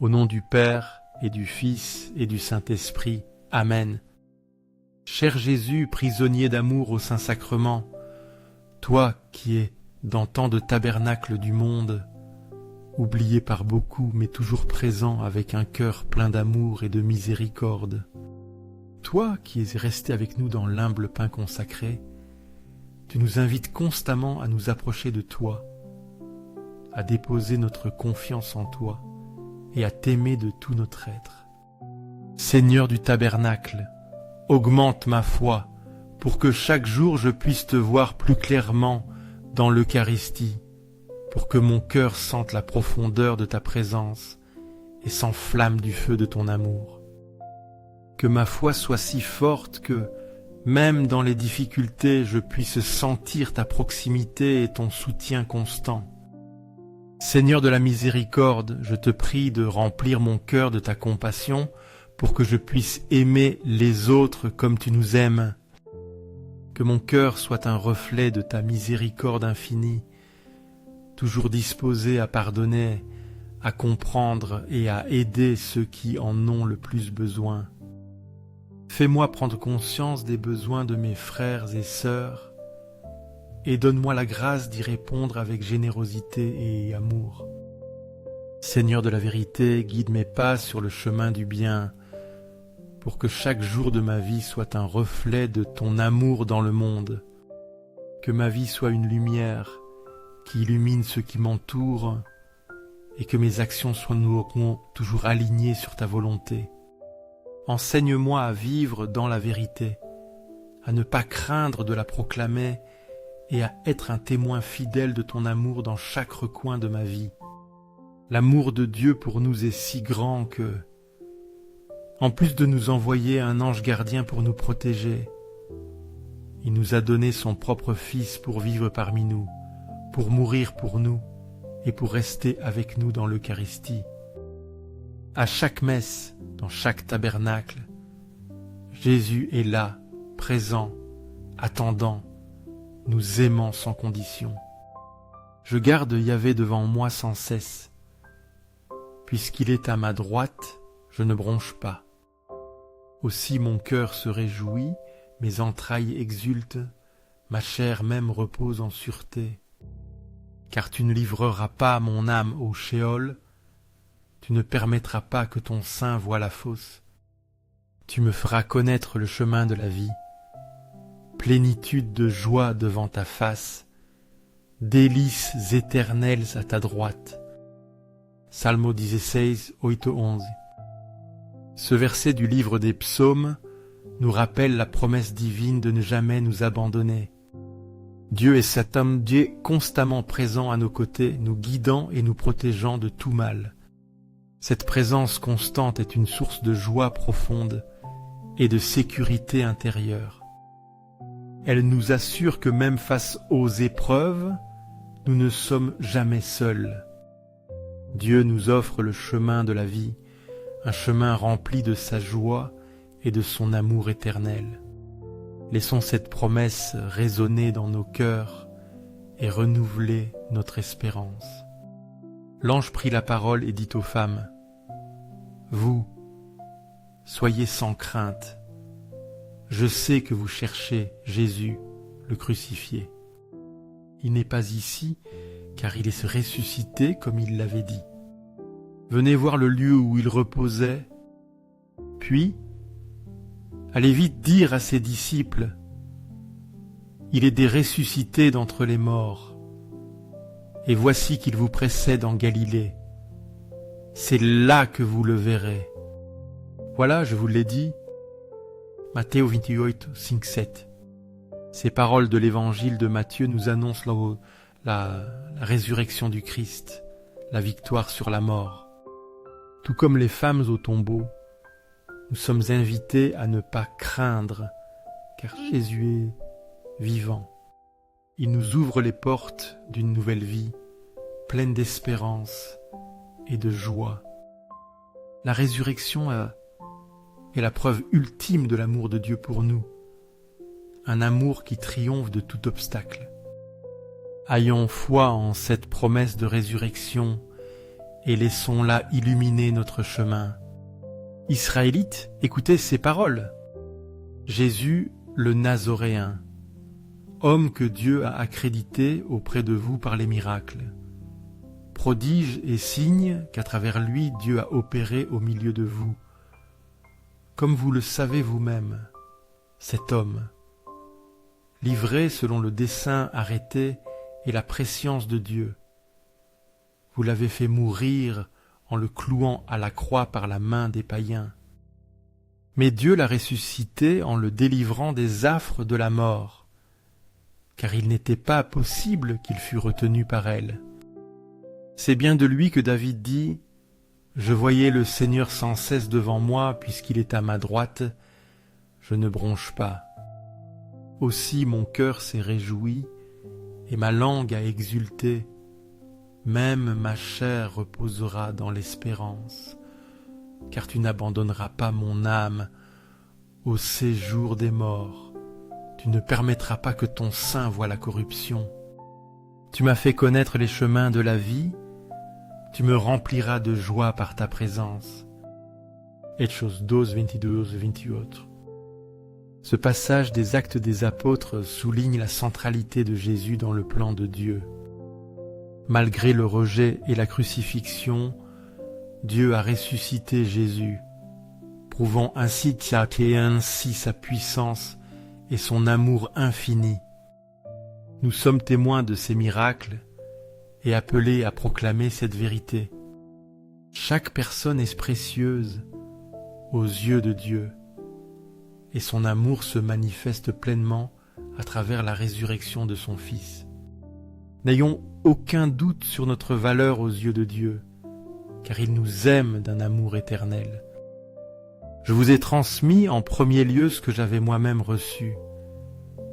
Au nom du Père et du Fils et du Saint-Esprit. Amen. Cher Jésus, prisonnier d'amour au Saint-Sacrement, toi qui es dans tant de tabernacles du monde, oublié par beaucoup mais toujours présent avec un cœur plein d'amour et de miséricorde, toi qui es resté avec nous dans l'humble pain consacré, tu nous invites constamment à nous approcher de toi, à déposer notre confiance en toi et à t'aimer de tout notre être. Seigneur du tabernacle, augmente ma foi pour que chaque jour je puisse te voir plus clairement dans l'Eucharistie, pour que mon cœur sente la profondeur de ta présence et s'enflamme du feu de ton amour. Que ma foi soit si forte que, même dans les difficultés, je puisse sentir ta proximité et ton soutien constant. Seigneur de la miséricorde, je te prie de remplir mon cœur de ta compassion pour que je puisse aimer les autres comme tu nous aimes. Que mon cœur soit un reflet de ta miséricorde infinie, toujours disposé à pardonner, à comprendre et à aider ceux qui en ont le plus besoin. Fais-moi prendre conscience des besoins de mes frères et sœurs, et donne-moi la grâce d'y répondre avec générosité et amour. Seigneur de la vérité, guide mes pas sur le chemin du bien, pour que chaque jour de ma vie soit un reflet de ton amour dans le monde, que ma vie soit une lumière qui illumine ceux qui m'entourent, et que mes actions soient toujours alignées sur ta volonté. Enseigne-moi à vivre dans la vérité, à ne pas craindre de la proclamer, et à être un témoin fidèle de ton amour dans chaque recoin de ma vie. L'amour de Dieu pour nous est si grand que, en plus de nous envoyer un ange gardien pour nous protéger, il nous a donné son propre Fils pour vivre parmi nous, pour mourir pour nous et pour rester avec nous dans l'Eucharistie. À chaque messe, dans chaque tabernacle, Jésus est là, présent, attendant, nous aimant sans condition. Je garde Yahvé devant moi sans cesse. Puisqu'il est à ma droite, je ne bronche pas. Aussi mon cœur se réjouit, mes entrailles exultent, ma chair même repose en sûreté. Car tu ne livreras pas mon âme au Sheol, tu ne permettras pas que ton sein voie la fosse. Tu me feras connaître le chemin de la vie. Plénitude de joie devant ta face, délices éternelles à ta droite. Salmo 16, 8-11. Ce verset du livre des psaumes nous rappelle la promesse divine de ne jamais nous abandonner. Dieu est cet homme Dieu constamment présent à nos côtés, nous guidant et nous protégeant de tout mal. Cette présence constante est une source de joie profonde et de sécurité intérieure. Elle nous assure que même face aux épreuves, nous ne sommes jamais seuls. Dieu nous offre le chemin de la vie, un chemin rempli de sa joie et de son amour éternel. Laissons cette promesse résonner dans nos cœurs et renouveler notre espérance. L'ange prit la parole et dit aux femmes, « Vous, soyez sans crainte. Je sais que vous cherchez Jésus, le crucifié. Il n'est pas ici, car il est ressuscité comme il l'avait dit. Venez voir le lieu où il reposait, puis allez vite dire à ses disciples, il est des ressuscités d'entre les morts, et voici qu'il vous précède en Galilée. C'est là que vous le verrez. » Voilà, je vous l'ai dit, Matteo 28, 5-7. Ces paroles de l'évangile de Matthieu nous annoncent la résurrection du Christ, la victoire sur la mort. Tout comme les femmes au tombeau, nous sommes invités à ne pas craindre, car Jésus est vivant. Il nous ouvre les portes d'une nouvelle vie, pleine d'espérance et de joie. La résurrection est la preuve ultime de l'amour de Dieu pour nous, un amour qui triomphe de tout obstacle. Ayons foi en cette promesse de résurrection et laissons-la illuminer notre chemin. Israélites, écoutez ces paroles. Jésus, le Nazoréen, homme que Dieu a accrédité auprès de vous par les miracles, prodiges et signes qu'à travers lui Dieu a opérés au milieu de vous. Comme vous le savez vous-même, cet homme, livré selon le dessein arrêté et la prescience de Dieu, vous l'avez fait mourir en le clouant à la croix par la main des païens. Mais Dieu l'a ressuscité en le délivrant des affres de la mort, car il n'était pas possible qu'il fût retenu par elle. C'est bien de lui que David dit « Je voyais le Seigneur sans cesse devant moi, puisqu'il est à ma droite, je ne bronche pas. Aussi mon cœur s'est réjoui, et ma langue a exulté. Même ma chair reposera dans l'espérance, car tu n'abandonneras pas mon âme au séjour des morts. Tu ne permettras pas que ton sein voie la corruption. Tu m'as fait connaître les chemins de la vie, tu me rempliras de joie par ta présence. Hechos 12, 22, 28. Ce passage des Actes des Apôtres souligne la centralité de Jésus dans le plan de Dieu. Malgré le rejet et la crucifixion, Dieu a ressuscité Jésus, prouvant ainsi sa puissance et son amour infini. Nous sommes témoins de ces miracles et appelés à proclamer cette vérité. Chaque personne est précieuse aux yeux de Dieu, et son amour se manifeste pleinement à travers la résurrection de son Fils. N'ayons aucun doute sur notre valeur aux yeux de Dieu, car il nous aime d'un amour éternel. Je vous ai transmis en premier lieu ce que j'avais moi-même reçu,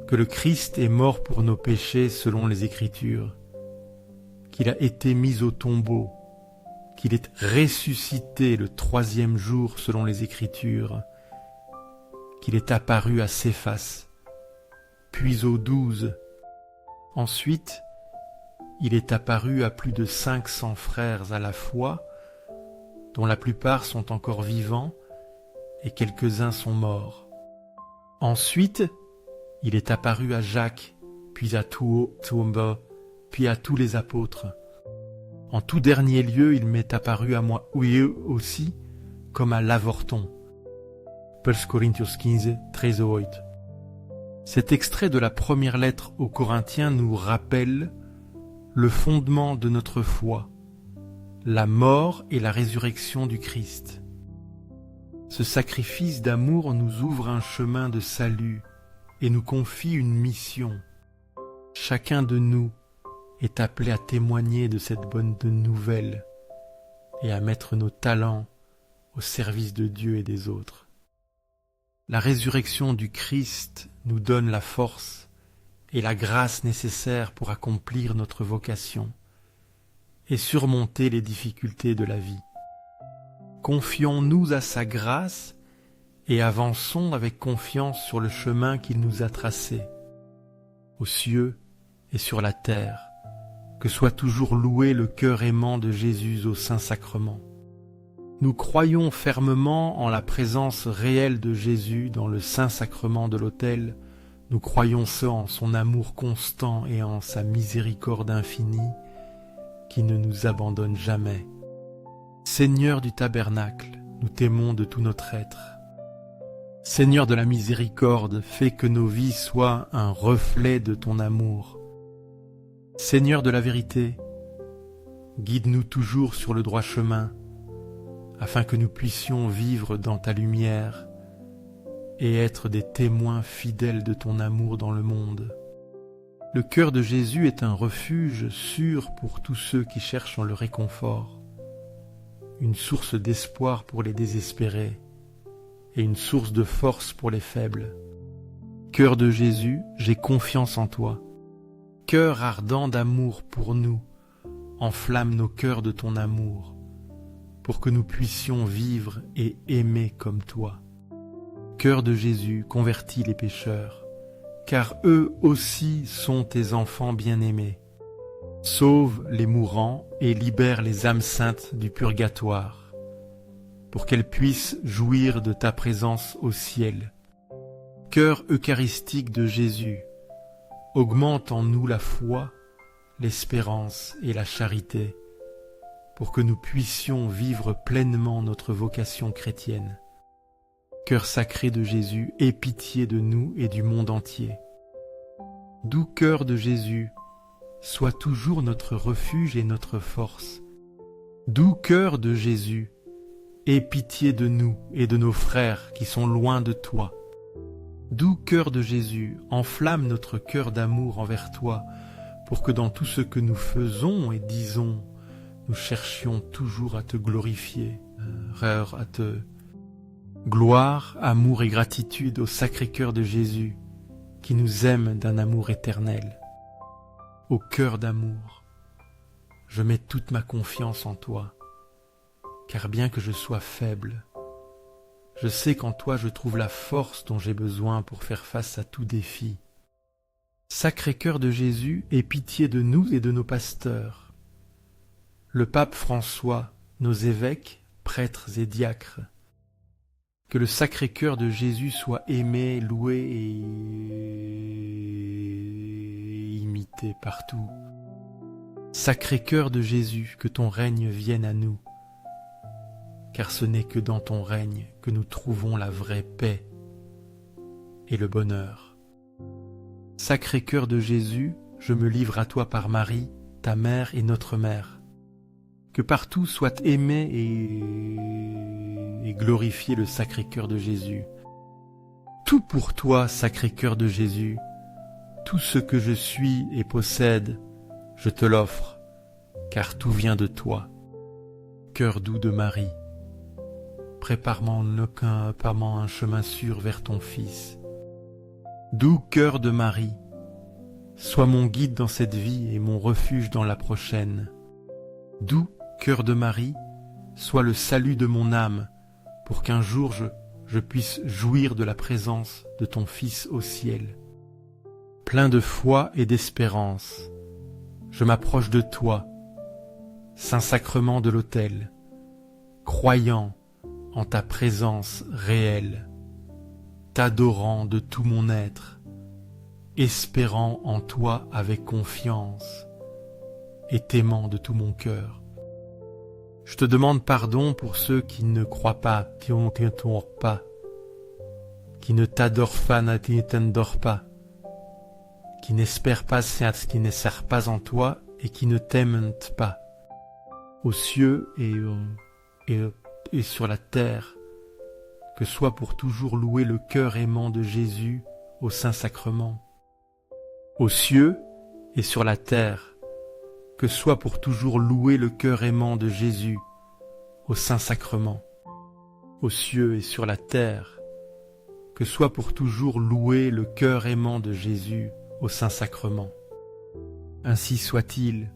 que le Christ est mort pour nos péchés selon les Écritures, qu'il a été mis au tombeau, qu'il est ressuscité le 3e jour selon les Écritures, qu'il est apparu à Céphas, puis aux 12. Ensuite, il est apparu à plus de 500 frères à la fois, dont la plupart sont encore vivants et quelques-uns sont morts. Ensuite, il est apparu à Jacques, puis à Tuomba, puis à tous les apôtres. En tout dernier lieu, il m'est apparu à moi aussi, comme à l'avorton. 1 Corinthians 15, 13-8. Cet extrait de la première lettre aux Corinthiens nous rappelle le fondement de notre foi, la mort et la résurrection du Christ. Ce sacrifice d'amour nous ouvre un chemin de salut et nous confie une mission. Chacun de nous est appelé à témoigner de cette bonne nouvelle et à mettre nos talents au service de Dieu et des autres. La résurrection du Christ nous donne la force et la grâce nécessaires pour accomplir notre vocation et surmonter les difficultés de la vie. Confions-nous à sa grâce et avançons avec confiance sur le chemin qu'il nous a tracé, aux cieux et sur la terre. Que soit toujours loué le cœur aimant de Jésus au Saint-Sacrement. Nous croyons fermement en la présence réelle de Jésus dans le Saint-Sacrement de l'autel. Nous croyons en son amour constant et en sa miséricorde infinie qui ne nous abandonne jamais. Seigneur du tabernacle, nous t'aimons de tout notre être. Seigneur de la miséricorde, fais que nos vies soient un reflet de ton amour. Seigneur de la vérité, guide-nous toujours sur le droit chemin, afin que nous puissions vivre dans ta lumière et être des témoins fidèles de ton amour dans le monde. Le cœur de Jésus est un refuge sûr pour tous ceux qui cherchent le réconfort, une source d'espoir pour les désespérés et une source de force pour les faibles. Cœur de Jésus, j'ai confiance en toi. Cœur ardent d'amour pour nous, enflamme nos cœurs de ton amour, pour que nous puissions vivre et aimer comme toi. Cœur de Jésus, convertis les pécheurs, car eux aussi sont tes enfants bien-aimés. Sauve les mourants et libère les âmes saintes du purgatoire, pour qu'elles puissent jouir de ta présence au ciel. Cœur eucharistique de Jésus, augmente en nous la foi, l'espérance et la charité, pour que nous puissions vivre pleinement notre vocation chrétienne. Cœur sacré de Jésus, aie pitié de nous et du monde entier. Doux cœur de Jésus, sois toujours notre refuge et notre force. Doux cœur de Jésus, aie pitié de nous et de nos frères qui sont loin de toi. Doux cœur de Jésus, enflamme notre cœur d'amour envers toi, pour que dans tout ce que nous faisons et disons, nous cherchions toujours à te glorifier, à te... Gloire, amour et gratitude au Sacré-Cœur de Jésus, qui nous aime d'un amour éternel. Ô cœur d'amour, je mets toute ma confiance en toi, car bien que je sois faible, je sais qu'en toi je trouve la force dont j'ai besoin pour faire face à tout défi. Sacré-Cœur de Jésus, aie pitié de nous et de nos pasteurs. Le pape François, nos évêques, prêtres et diacres, que le Sacré-Cœur de Jésus soit aimé, loué et imité partout. Sacré-Cœur de Jésus, que ton règne vienne à nous, car ce n'est que dans ton règne que nous trouvons la vraie paix et le bonheur. Sacré-Cœur de Jésus, je me livre à toi par Marie, ta mère et notre mère. Que partout soit aimé et glorifié le Sacré-Cœur de Jésus. Tout pour toi, Sacré-Cœur de Jésus, tout ce que je suis et possède, je te l'offre, car tout vient de toi. Cœur doux de Marie, prépare-moi un chemin sûr vers ton Fils. Doux cœur de Marie, sois mon guide dans cette vie et mon refuge dans la prochaine. Doux cœur de Marie, sois le salut de mon âme, pour qu'un jour je puisse jouir de la présence de ton Fils au ciel. Plein de foi et d'espérance, je m'approche de toi, Saint-Sacrement de l'autel, croyant en ta présence réelle, t'adorant de tout mon être, espérant en toi avec confiance et t'aimant de tout mon cœur. Je te demande pardon pour ceux qui ne croient pas, qui ne t'honorent pas, qui ne t'adorent pas, qui ne t'adorent pas, qui n'espèrent pas, qui ne servent pas en toi et qui ne t'aiment pas, aux cieux et sur la terre, que soit pour toujours loué le cœur aimant de Jésus au Saint-Sacrement. Aux cieux et sur la terre, que soit pour toujours loué le cœur aimant de Jésus au Saint-Sacrement. Aux cieux et sur la terre, que soit pour toujours loué le cœur aimant de Jésus au Saint-Sacrement. Ainsi soit-il.